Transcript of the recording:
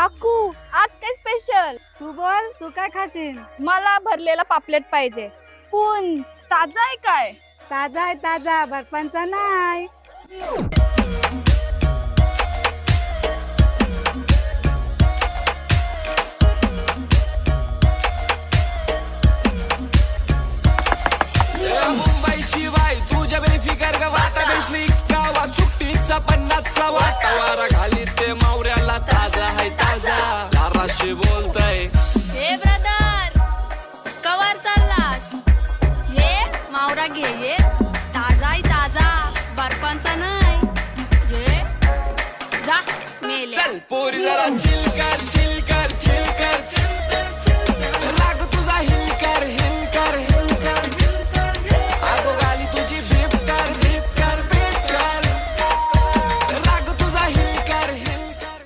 काकू आज काय स्पेशल? तू बोल, तू काय खाशील? मला भरलेला पापलेट पाहिजे. पण ताजा आहे काय? ताजा आहे, ताजा, बर्फांचा नाही. मुंबईची बाई तुझ्या बेफिकर गावात बेसली गावात सुट्टीचा 50चा वाटा वारा घाली ते मावऱ्याला ताजा आहे ताजा दाराशी बोलताय. हे ब्रदर कवर चाललास? ये मावरा घे ये ताजा आहे ताजा बर्फांचा नाही. घे जा मेले. चल पोरी जरा चिल कर चिल कर चिल